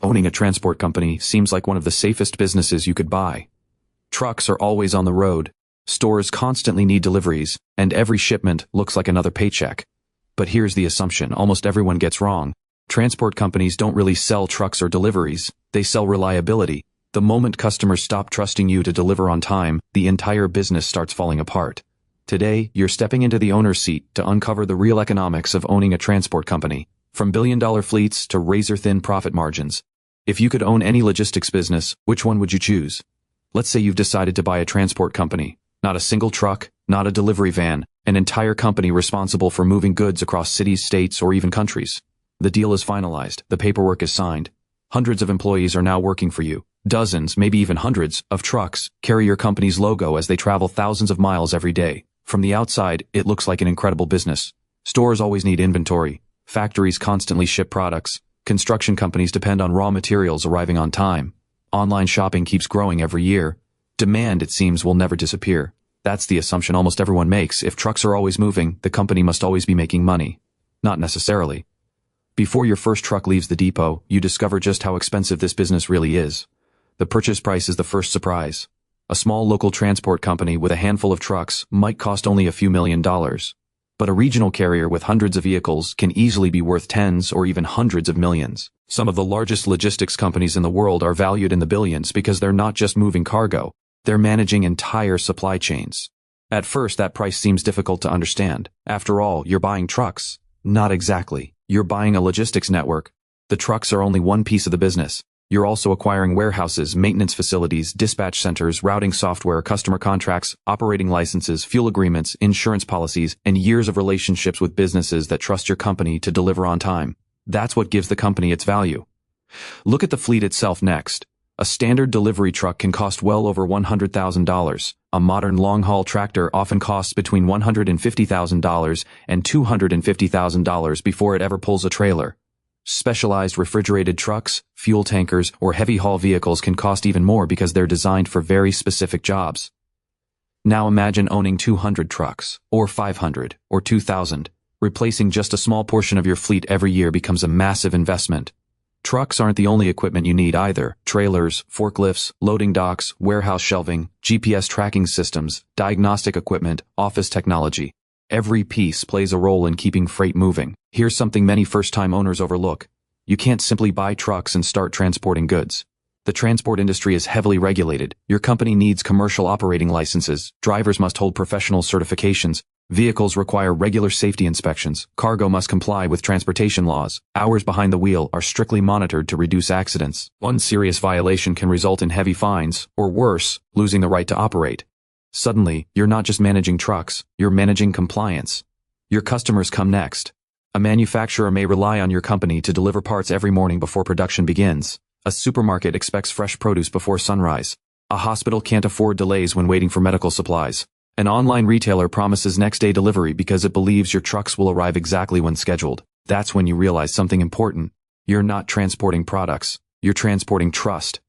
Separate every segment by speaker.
Speaker 1: Owning a transport company seems like one of the safest businesses you could buy. Trucks are always on the road, stores constantly need deliveries, and every shipment looks like another paycheck. But here's the assumption almost everyone gets wrong. Transport companies don't really sell trucks or deliveries, they sell reliability. The moment customers stop trusting you to deliver on time, the entire business starts falling apart. Today, you're stepping into the owner's seat to uncover the real economics of owning a transport company, from billion-dollar fleets to razor-thin profit margins. If you could own any logistics business, which one would you choose? Let's say you've decided to buy a transport company. Not a single truck, not a delivery van, an entire company responsible for moving goods across cities, states, or even countries. The deal is finalized, the paperwork is signed. Hundreds of employees are now working for you. Dozens, maybe even hundreds, of trucks carry your company's logo as they travel thousands of miles every day. From the outside, it looks like an incredible business. Stores always need inventory. Factories constantly ship products. Construction companies depend on raw materials arriving on time. Online shopping keeps growing every year. Demand, it seems, will never disappear. That's the assumption almost everyone makes. If trucks are always moving, the company must always be making money. Not necessarily. Before your first truck leaves the depot, you discover just how expensive this business really is. The purchase price is the first surprise. A small local transport company with a handful of trucks might cost only a few $1,000,000. But a regional carrier with hundreds of vehicles can easily be worth tens or even hundreds of millions. Some of the largest logistics companies in the world are valued in the billions because they're not just moving cargo, they're managing entire supply chains. At first, that price seems difficult to understand. After all, you're buying trucks. Not exactly. You're buying a logistics network. The trucks are only one piece of the business. You're also acquiring warehouses, maintenance facilities, dispatch centers, routing software, customer contracts, operating licenses, fuel agreements, insurance policies, and years of relationships with businesses that trust your company to deliver on time. That's what gives the company its value. Look at the fleet itself next. A standard delivery truck can cost well over $100,000. A modern long-haul tractor often costs between $150,000 and $250,000 before it ever pulls a trailer. Specialized refrigerated trucks, fuel tankers, or heavy-haul vehicles can cost even more because they're designed for very specific jobs. Now imagine owning 200 trucks, or 500, or 2,000. Replacing just a small portion of your fleet every year becomes a massive investment. Trucks aren't the only equipment you need either. Trailers, forklifts, loading docks, warehouse shelving, GPS tracking systems, diagnostic equipment, office technology. Every piece plays a role in keeping freight moving. Here's something many first-time owners overlook. You can't simply buy trucks and start transporting goods. The transport industry is heavily regulated. Your company needs commercial operating licenses. Drivers must hold professional certifications. Vehicles require regular safety inspections. Cargo must comply with transportation laws. Hours behind the wheel are strictly monitored to reduce accidents. One serious violation can result in heavy fines, or worse, losing the right to operate. Suddenly, you're not just managing trucks, you're managing compliance. Your customers come next. A manufacturer may rely on your company to deliver parts every morning before production begins. A supermarket expects fresh produce before sunrise. A hospital can't afford delays when waiting for medical supplies. An online retailer promises next-day delivery because it believes your trucks will arrive exactly when scheduled. That's when you realize something important. You're not transporting products, you're transporting trust.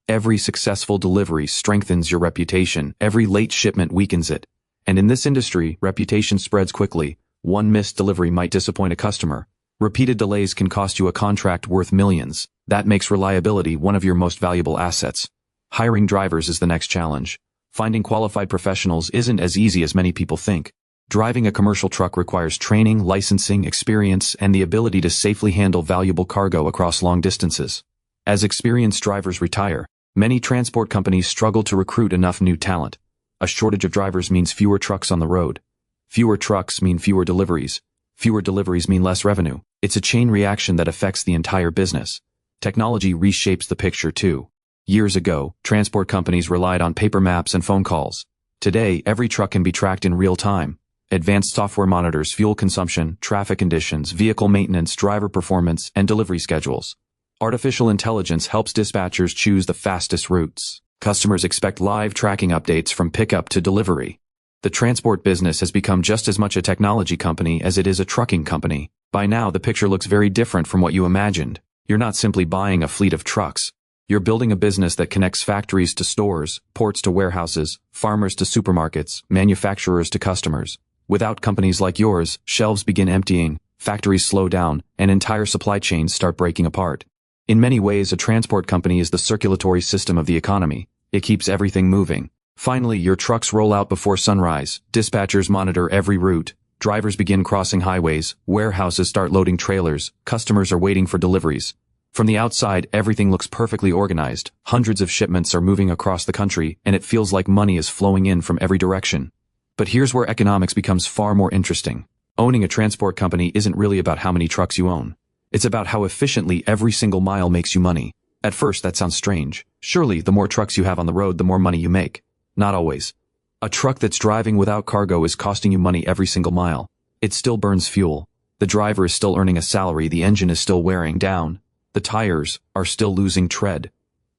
Speaker 1: Every successful delivery strengthens your reputation. Every late shipment weakens it. And in this industry, reputation spreads quickly. One missed delivery might disappoint a customer. Repeated delays can cost you a contract worth millions. That makes reliability one of your most valuable assets. Hiring drivers is the next challenge. Finding qualified professionals isn't as easy as many people think. Driving a commercial truck requires training, licensing, experience, and the ability to safely handle valuable cargo across long distances. As experienced drivers retire, many transport companies struggle to recruit enough new talent. A shortage of drivers means fewer trucks on the road. Fewer trucks mean fewer deliveries. Fewer deliveries mean less revenue. It's a chain reaction that affects the entire business. Technology reshapes the picture too. Years ago, transport companies relied on paper maps and phone calls. Today, every truck can be tracked in real time. Advanced software monitors fuel consumption, traffic conditions, vehicle maintenance, driver performance, and delivery schedules. Artificial intelligence helps dispatchers choose the fastest routes. Customers expect live tracking updates from pickup to delivery. The transport business has become just as much a technology company as it is a trucking company. By now, the picture looks very different from what you imagined. You're not simply buying a fleet of trucks. You're building a business that connects factories to stores, ports to warehouses, farmers to supermarkets, manufacturers to customers. Without companies like yours, shelves begin emptying, factories slow down, and entire supply chains start breaking apart. In many ways, a transport company is the circulatory system of the economy. It keeps everything moving. Finally, your trucks roll out before sunrise, dispatchers monitor every route, drivers begin crossing highways, warehouses start loading trailers, customers are waiting for deliveries. From the outside, everything looks perfectly organized. Hundreds of shipments are moving across the country, and it feels like money is flowing in from every direction. But here's where economics becomes far more interesting. Owning a transport company isn't really about how many trucks you own. It's about how efficiently every single mile makes you money. At first, that sounds strange. Surely, the more trucks you have on the road, the more money you make. Not always. A truck that's driving without cargo is costing you money every single mile. It still burns fuel. The driver is still earning a salary, the engine is still wearing down. The tires are still losing tread.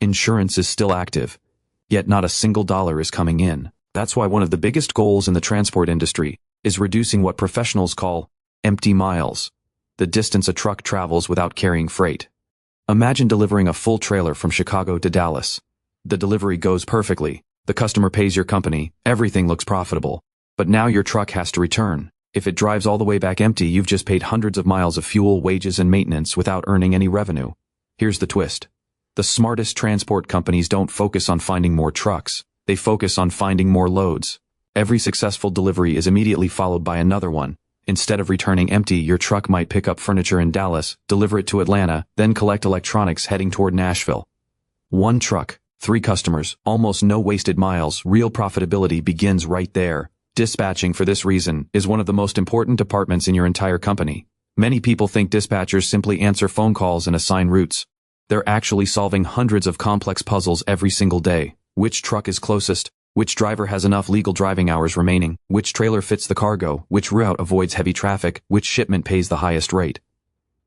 Speaker 1: Insurance is still active. Yet not a single dollar is coming in. That's why one of the biggest goals in the transport industry is reducing what professionals call empty miles, the distance a truck travels without carrying freight. Imagine delivering a full trailer from Chicago to Dallas. The delivery goes perfectly. The customer pays your company. Everything looks profitable. But now your truck has to return. If it drives all the way back empty, you've just paid hundreds of miles of fuel, wages, and maintenance without earning any revenue. Here's the twist. The smartest transport companies don't focus on finding more trucks. They focus on finding more loads. Every successful delivery is immediately followed by another one. Instead of returning empty, your truck might pick up furniture in Dallas, deliver it to Atlanta, then collect electronics heading toward Nashville. One truck, 3 customers, almost no wasted miles. Real profitability begins right there. Dispatching, for this reason, is one of the most important departments in your entire company. Many people think dispatchers simply answer phone calls and assign routes. They're actually solving hundreds of complex puzzles every single day. Which truck is closest? Which driver has enough legal driving hours remaining? Which trailer fits the cargo? Which route avoids heavy traffic? Which shipment pays the highest rate?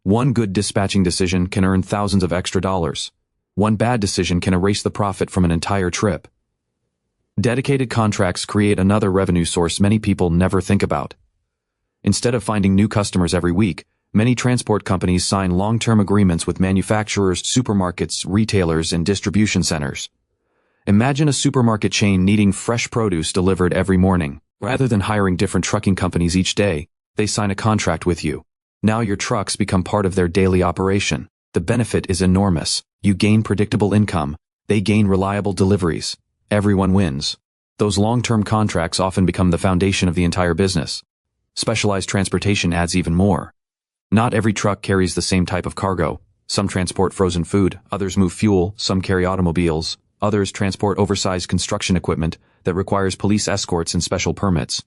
Speaker 1: One good dispatching decision can earn thousands of extra dollars. One bad decision can erase the profit from an entire trip. Dedicated contracts create another revenue source many people never think about. Instead of finding new customers every week, many transport companies sign long-term agreements with manufacturers, supermarkets, retailers, and distribution centers. Imagine a supermarket chain needing fresh produce delivered every morning. Rather than hiring different trucking companies each day, they sign a contract with you. Now your trucks become part of their daily operation. The benefit is enormous. You gain predictable income. They gain reliable deliveries. Everyone wins. Those long-term contracts often become the foundation of the entire business. Specialized transportation adds even more. Not every truck carries the same type of cargo. Some transport frozen food, others move fuel, some carry automobiles, others transport oversized construction equipment that requires police escorts and special permits.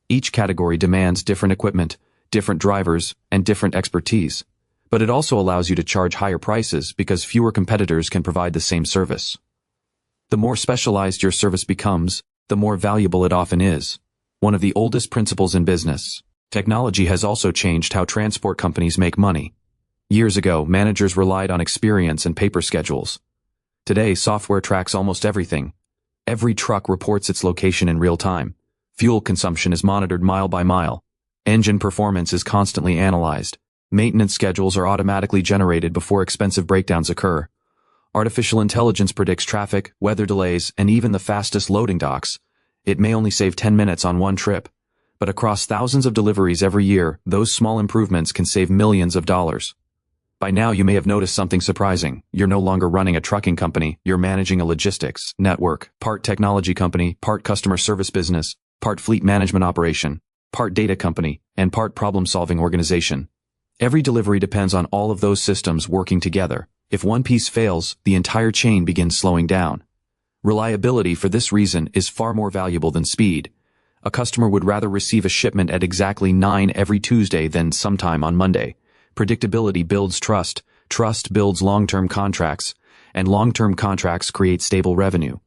Speaker 1: Each category demands different equipment, different drivers, and different expertise. But it also allows you to charge higher prices because fewer competitors can provide the same service. The more specialized your service becomes, the more valuable it often is. One of the oldest principles in business. Technology has also changed how transport companies make money. Years ago, managers relied on experience and paper schedules. Today, software tracks almost everything. Every truck reports its location in real time. Fuel consumption is monitored mile by mile. Engine performance is constantly analyzed. Maintenance schedules are automatically generated before expensive breakdowns occur. Artificial intelligence predicts traffic, weather delays, and even the fastest loading docks. It may only save 10 minutes on one trip, but across thousands of deliveries every year, those small improvements can save millions of dollars. By now you may have noticed something surprising. You're no longer running a trucking company, you're managing a logistics network, part technology company, part customer service business, part fleet management operation, part data company, and part problem-solving organization. Every delivery depends on all of those systems working together. If one piece fails, the entire chain begins slowing down. Reliability, for this reason, is far more valuable than speed. A customer would rather receive a shipment at exactly 9 every Tuesday than sometime on Monday. Predictability builds trust, trust builds long-term contracts, and long-term contracts create stable revenue.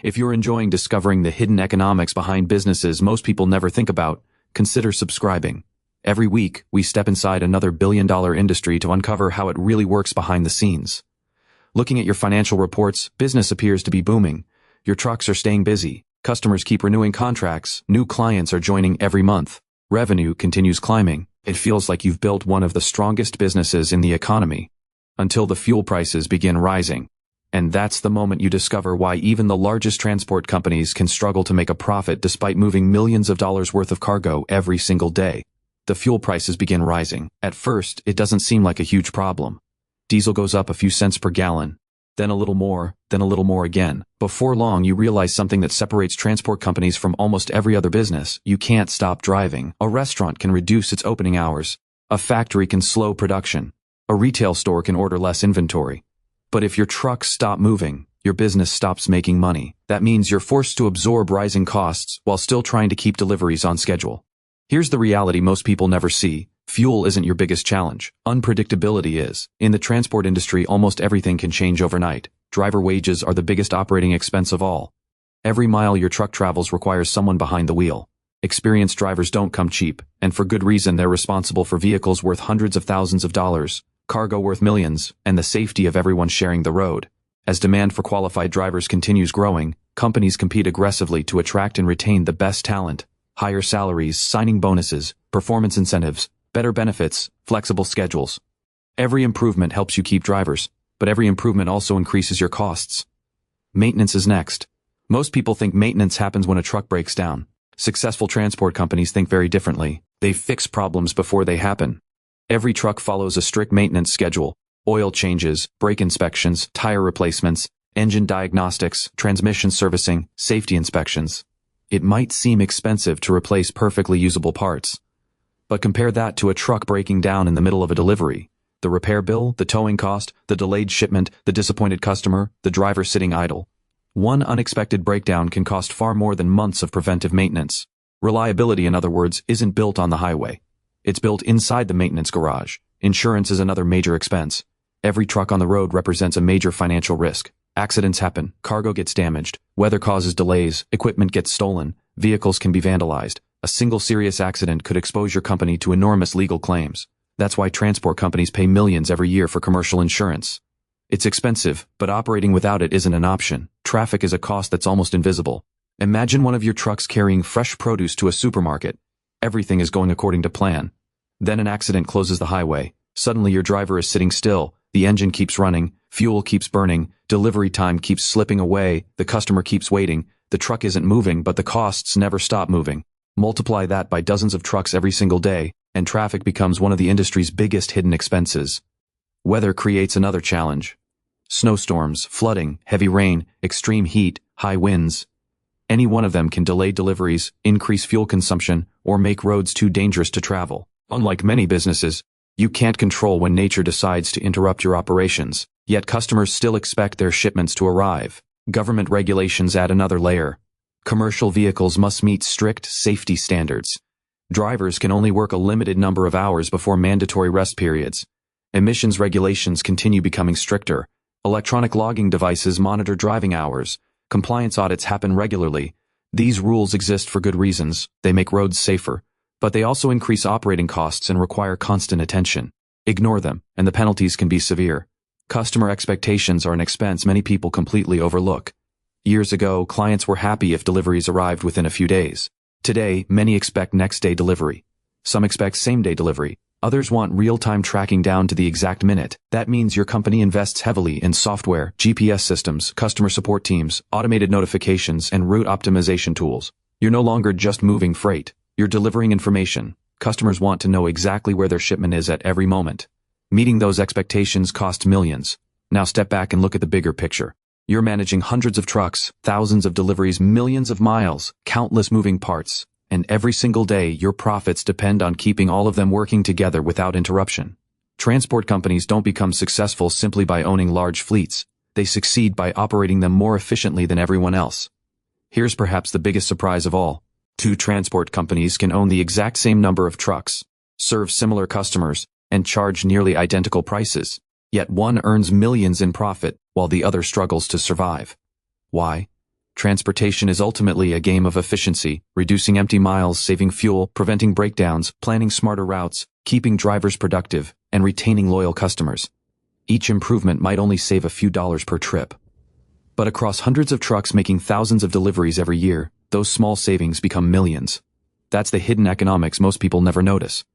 Speaker 1: If you're enjoying discovering the hidden economics behind businesses most people never think about, consider subscribing. Every week, we step inside another billion-dollar industry to uncover how it really works behind the scenes. Looking at your financial reports, business appears to be booming. Your trucks are staying busy. Customers keep renewing contracts. New clients are joining every month. Revenue continues climbing. It feels like you've built one of the strongest businesses in the economy. Until the fuel prices begin rising. And that's the moment you discover why even the largest transport companies can struggle to make a profit despite moving millions of dollars worth of cargo every single day. The fuel prices begin rising. At first, it doesn't seem like a huge problem. Diesel goes up a few cents per gallon, then a little more, then a little more again. Before long, you realize something that separates transport companies from almost every other business. You can't stop driving. A restaurant can reduce its opening hours. A factory can slow production. A retail store can order less inventory. But if your trucks stop moving, your business stops making money. That means you're forced to absorb rising costs while still trying to keep deliveries on schedule. Here's the reality most people never see. Fuel isn't your biggest challenge. Unpredictability is. In the transport industry, almost everything can change overnight. Driver wages are the biggest operating expense of all. Every mile your truck travels requires someone behind the wheel. Experienced drivers don't come cheap, and for good reason. They're responsible for vehicles worth hundreds of thousands of dollars, cargo worth millions, and the safety of everyone sharing the road. As demand for qualified drivers continues growing, companies compete aggressively to attract and retain the best talent. Higher salaries, signing bonuses, performance incentives, better benefits, flexible schedules. Every improvement helps you keep drivers, but every improvement also increases your costs. Maintenance is next. Most people think maintenance happens when a truck breaks down. Successful transport companies think very differently. They fix problems before they happen. Every truck follows a strict maintenance schedule. Oil changes, brake inspections, tire replacements, engine diagnostics, transmission servicing, safety inspections. It might seem expensive to replace perfectly usable parts. But compare that to a truck breaking down in the middle of a delivery. The repair bill, the towing cost, the delayed shipment, the disappointed customer, the driver sitting idle. One unexpected breakdown can cost far more than months of preventive maintenance. Reliability, in other words, isn't built on the highway. It's built inside the maintenance garage. Insurance is another major expense. Every truck on the road represents a major financial risk. Accidents happen, cargo gets damaged, weather causes delays, equipment gets stolen, vehicles can be vandalized. A single serious accident could expose your company to enormous legal claims. That's why transport companies pay millions every year for commercial insurance. It's expensive, but operating without it isn't an option. Traffic is a cost that's almost invisible. Imagine one of your trucks carrying fresh produce to a supermarket. Everything is going according to plan. Then an accident closes the highway. Suddenly your driver is sitting still, the engine keeps running, fuel keeps burning, delivery time keeps slipping away, the customer keeps waiting, the truck isn't moving but the costs never stop moving. Multiply that by dozens of trucks every single day, and traffic becomes one of the industry's biggest hidden expenses. Weather creates another challenge. Snowstorms, flooding, heavy rain, extreme heat, high winds. Any one of them can delay deliveries, increase fuel consumption, or make roads too dangerous to travel. Unlike many businesses, you can't control when nature decides to interrupt your operations, yet customers still expect their shipments to arrive. Government regulations add another layer. Commercial vehicles must meet strict safety standards. Drivers can only work a limited number of hours before mandatory rest periods. Emissions regulations continue becoming stricter. Electronic logging devices monitor driving hours. Compliance audits happen regularly. These rules exist for good reasons. They make roads safer. But they also increase operating costs and require constant attention. Ignore them, and the penalties can be severe. Customer expectations are an expense many people completely overlook. Years ago, clients were happy if deliveries arrived within a few days. Today, many expect next-day delivery. Some expect same-day delivery. Others want real-time tracking down to the exact minute. That means your company invests heavily in software, GPS systems, customer support teams, automated notifications, and route optimization tools. You're no longer just moving freight. You're delivering information. Customers want to know exactly where their shipment is at every moment. Meeting those expectations costs millions. Now step back and look at the bigger picture. You're managing hundreds of trucks, thousands of deliveries, millions of miles, countless moving parts, and every single day your profits depend on keeping all of them working together without interruption. Transport companies don't become successful simply by owning large fleets. They succeed by operating them more efficiently than everyone else. Here's perhaps the biggest surprise of all. Two transport companies can own the exact same number of trucks, serve similar customers, and charge nearly identical prices. Yet one earns millions in profit, while the other struggles to survive. Why? Transportation is ultimately a game of efficiency, reducing empty miles, saving fuel, preventing breakdowns, planning smarter routes, keeping drivers productive, and retaining loyal customers. Each improvement might only save a few dollars per trip. But across hundreds of trucks making thousands of deliveries every year, those small savings become millions. That's the hidden economics most people never notice.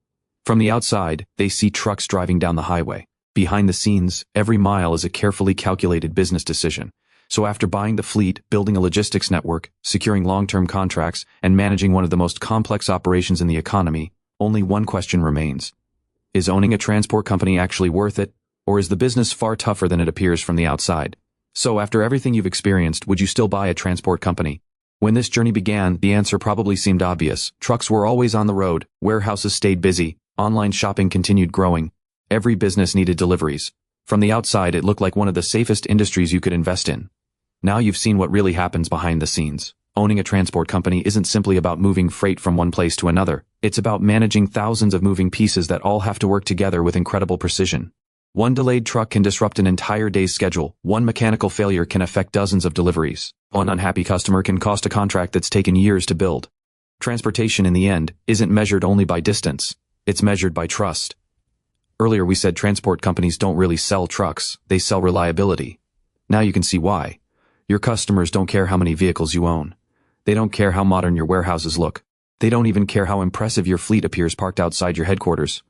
Speaker 1: From the outside, they see trucks driving down the highway. Behind the scenes, every mile is a carefully calculated business decision. So after buying the fleet, building a logistics network, securing long-term contracts, and managing one of the most complex operations in the economy, only one question remains. Is owning a transport company actually worth it, Or is the business far tougher than it appears from the outside? So after everything you've experienced, would you still buy a transport company? When this journey began, the answer probably seemed obvious. Trucks were always on the road, warehouses stayed busy, online shopping continued growing. Every business needed deliveries. From the outside, it looked like one of the safest industries you could invest in. Now you've seen what really happens behind the scenes. Owning a transport company isn't simply about moving freight from one place to another. It's about managing thousands of moving pieces that all have to work together with incredible precision. One delayed truck can disrupt an entire day's schedule. One mechanical failure can affect dozens of deliveries. One unhappy customer can cost a contract that's taken years to build. Transportation, in the end, isn't measured only by distance. It's measured by trust. Earlier we said transport companies don't really sell trucks, they sell reliability. Now you can see why. Your customers don't care how many vehicles you own. They don't care how modern your warehouses look. They don't even care how impressive your fleet appears parked outside your headquarters.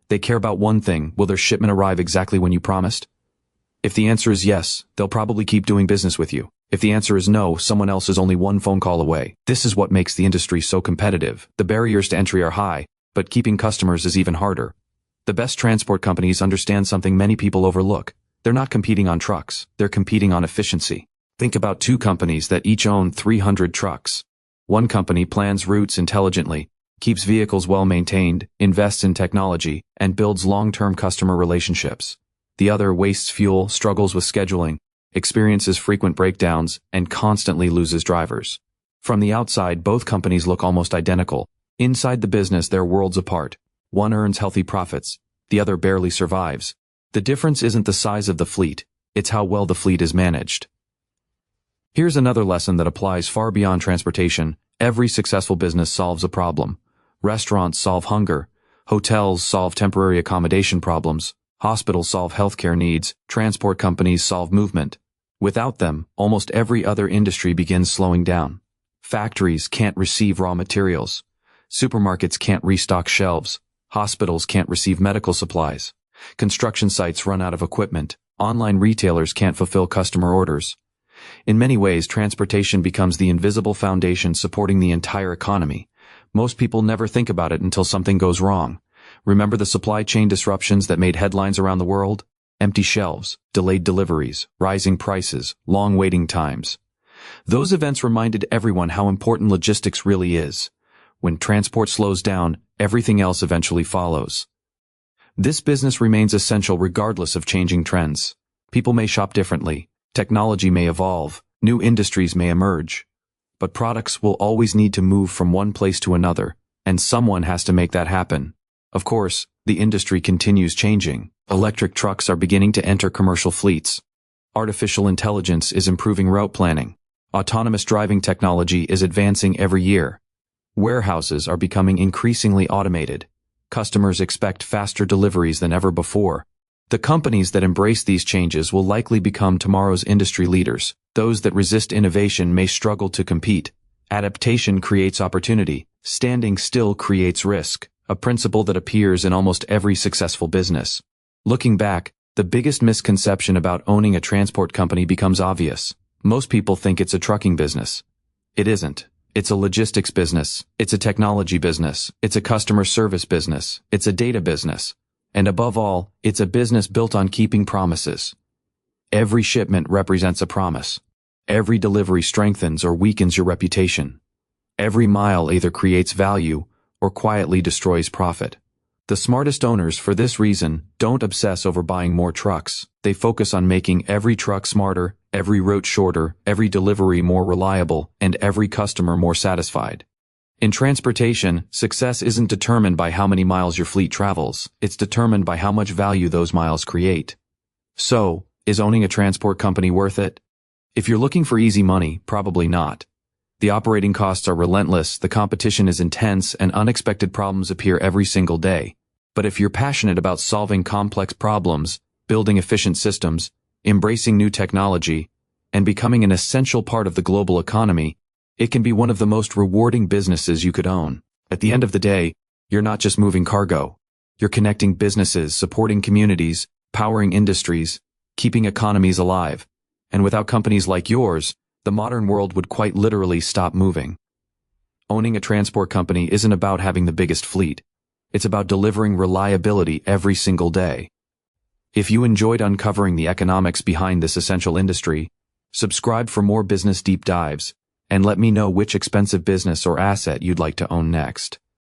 Speaker 1: They care about one thing: will their shipment arrive exactly when you promised? If the answer is yes, they'll probably keep doing business with you. If the answer is no, someone else is only one phone call away. This is what makes the industry so competitive. The barriers to entry are high, but keeping customers is even harder. The best transport companies understand something many people overlook. They're not competing on trucks, they're competing on efficiency. Think about two companies that each own 300 trucks. One company plans routes intelligently, keeps vehicles well maintained, invests in technology, and builds long-term customer relationships. The other wastes fuel, struggles with scheduling, experiences frequent breakdowns, and constantly loses drivers. From the outside, both companies look almost identical. Inside the business, they're worlds apart. One earns healthy profits, the other barely survives. The difference isn't the size of the fleet, it's how well the fleet is managed. Here's another lesson that applies far beyond transportation. Every successful business solves a problem. Restaurants solve hunger. Hotels solve temporary accommodation problems. Hospitals solve healthcare needs. Transport companies solve movement. Without them, almost every other industry begins slowing down. Factories can't receive raw materials. Supermarkets can't restock shelves. Hospitals can't receive medical supplies. Construction sites run out of equipment. Online retailers can't fulfill customer orders. In many ways, transportation becomes the invisible foundation supporting the entire economy. Most people never think about it until something goes wrong. Remember the supply chain disruptions that made headlines around the world? Empty shelves, delayed deliveries, rising prices, long waiting times. Those events reminded everyone how important logistics really is. When transport slows down, everything else eventually follows. This business remains essential regardless of changing trends. People may shop differently. Technology may evolve, new industries may emerge, but products will always need to move from one place to another, and someone has to make that happen. Of course, the industry continues changing. Electric trucks are beginning to enter commercial fleets. Artificial intelligence is improving route planning. Autonomous driving technology is advancing every year. Warehouses are becoming increasingly automated. Customers expect faster deliveries than ever before. The companies that embrace these changes will likely become tomorrow's industry leaders. Those that resist innovation may struggle to compete. Adaptation creates opportunity. Standing still creates risk, a principle that appears in almost every successful business. Looking back, the biggest misconception about owning a transport company becomes obvious. Most people think it's a trucking business. It isn't. It's a logistics business. It's a technology business. It's a customer service business. It's a data business. And above all, it's a business built on keeping promises. Every shipment represents a promise. Every delivery strengthens or weakens your reputation. Every mile either creates value or quietly destroys profit. The smartest owners, for this reason, don't obsess over buying more trucks. They focus on making every truck smarter, every route shorter, every delivery more reliable, and every customer more satisfied. In transportation, success isn't determined by how many miles your fleet travels. It's determined by how much value those miles create. So, is owning a transport company worth it? If you're looking for easy money, probably not. The operating costs are relentless, the competition is intense, and unexpected problems appear every single day. But if you're passionate about solving complex problems, building efficient systems, embracing new technology, and becoming an essential part of the global economy, it can be one of the most rewarding businesses you could own. At the end of the day, you're not just moving cargo. You're connecting businesses, supporting communities, powering industries, keeping economies alive. And without companies like yours, the modern world would quite literally stop moving. Owning a transport company isn't about having the biggest fleet. It's about delivering reliability every single day. If you enjoyed uncovering the economics behind this essential industry, subscribe for more business deep dives, and let me know which expensive business or asset you'd like to own next.